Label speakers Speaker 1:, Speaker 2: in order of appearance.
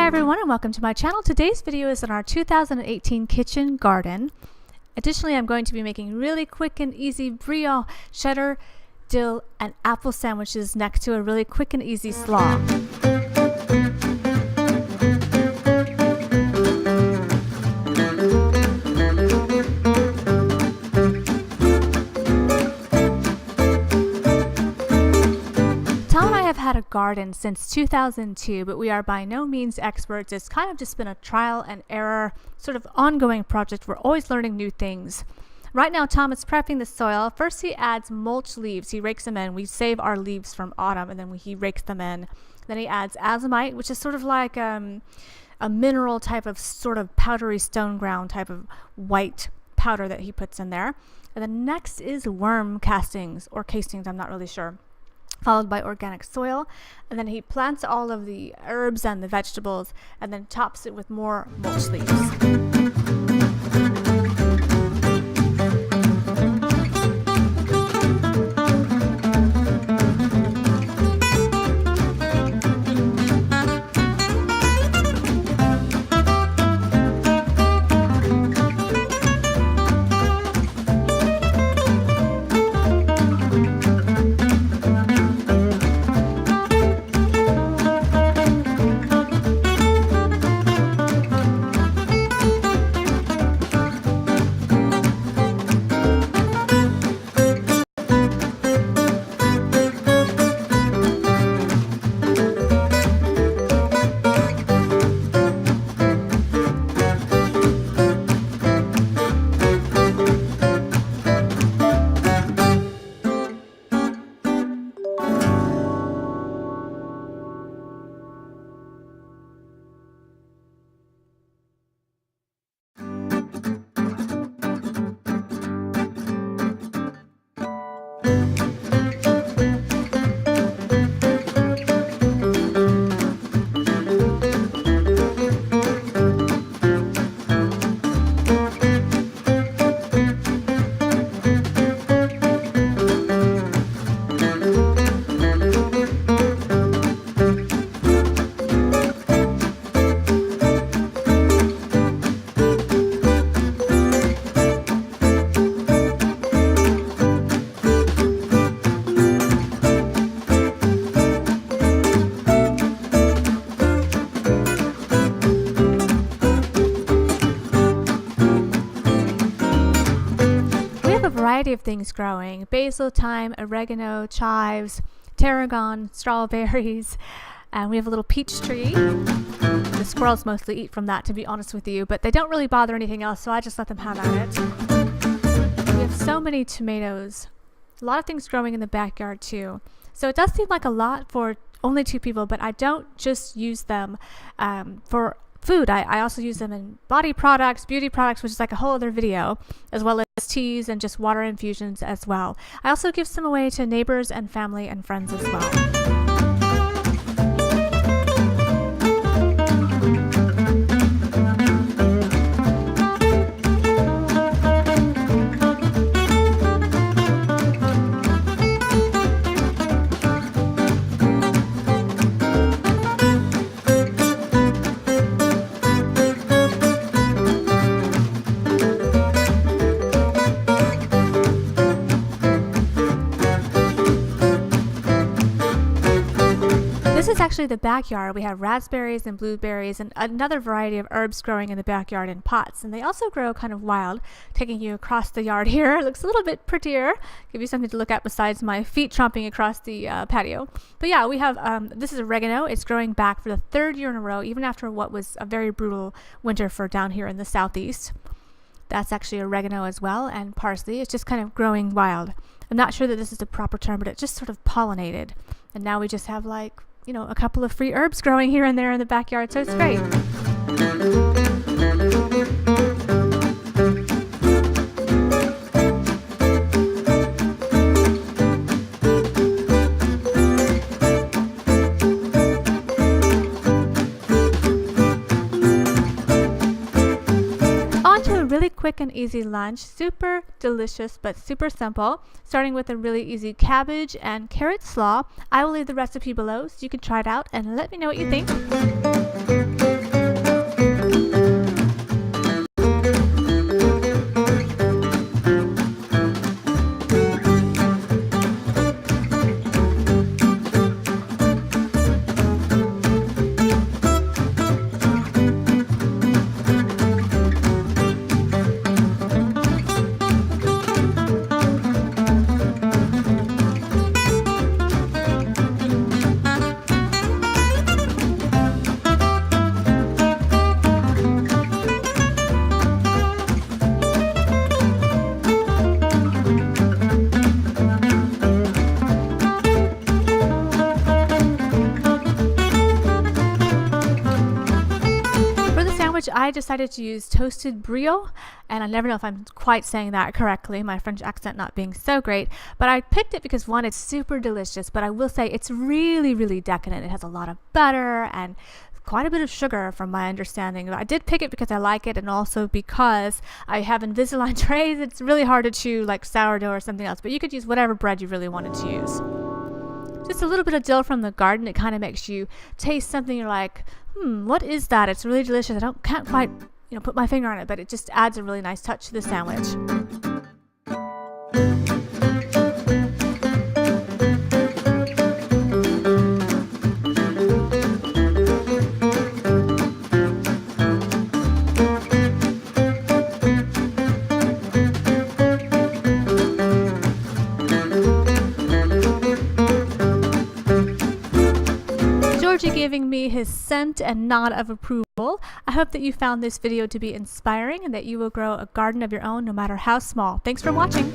Speaker 1: Hi everyone and welcome to my channel. Today's video is on our 2018 kitchen garden. Additionally, I'm going to be making really quick and easy brioche, cheddar, dill, and apple sandwiches next to a really quick and easy slaw. Had a garden since 2002, but we are by no means experts. It's kind of just been a trial and error sort of ongoing project. We're always learning new things. Right now Tom is prepping the soil. First he adds mulch leaves. He rakes them in. We save our leaves from autumn and then he rakes them in. Then he adds azomite, which is sort of like a mineral type of sort of powdery stone ground type of white powder that he puts in there. And then next is worm castings or castings, I'm not really sure, followed by organic soil, and then he plants all of the herbs and the vegetables and then tops it with more mulch leaves. Variety of things growing: basil, thyme, oregano, chives, tarragon, strawberries, and we have a little peach tree. The squirrels mostly eat from that, to be honest with you, but they don't really bother anything else, so I just let them have at it. We have so many tomatoes, a lot of things growing in the backyard too, so it does seem like a lot for only 2 people, but I don't just use them for food. I also use them in body products, beauty products, which is like a whole other video, as well as teas and just water infusions as well. I also give some away to neighbors and family and friends as well. This is actually the backyard. We have raspberries and blueberries and another variety of herbs growing in the backyard in pots, and they also grow kind of wild. Taking you across the yard here, it looks a little bit prettier, give you something to look at besides my feet tromping across the patio. But yeah, we have this is oregano. It's growing back for the 3rd year in a row, even after what was a very brutal winter for down here in the southeast. That's actually oregano as well, and parsley. It's just kind of growing wild. I'm not sure that this is the proper term, but it just sort of pollinated, and now we just have, like, you know, a couple of free herbs growing here and there in the backyard, so it's great. Really quick and easy lunch, super delicious but super simple, starting with a really easy cabbage and carrot slaw. I will leave the recipe below so you can try it out and let me know what you think. I decided to use toasted brioche, and I never know if I'm quite saying that correctly, my French accent not being so great, but I picked it because one, it's super delicious, but I will say it's really, really decadent. It has a lot of butter and quite a bit of sugar from my understanding. I did pick it because I like it and also because I have Invisalign trays. It's really hard to chew like sourdough or something else, but you could use whatever bread you really wanted to use. Just a little bit of dill from the garden. It kind of makes you taste something you're like, what is that? It's really delicious. Can't quite put my finger on it, but it just adds a really nice touch to the sandwich. Giving me his scent and nod of approval. I hope that you found this video to be inspiring and that you will grow a garden of your own no matter how small. Thanks for watching.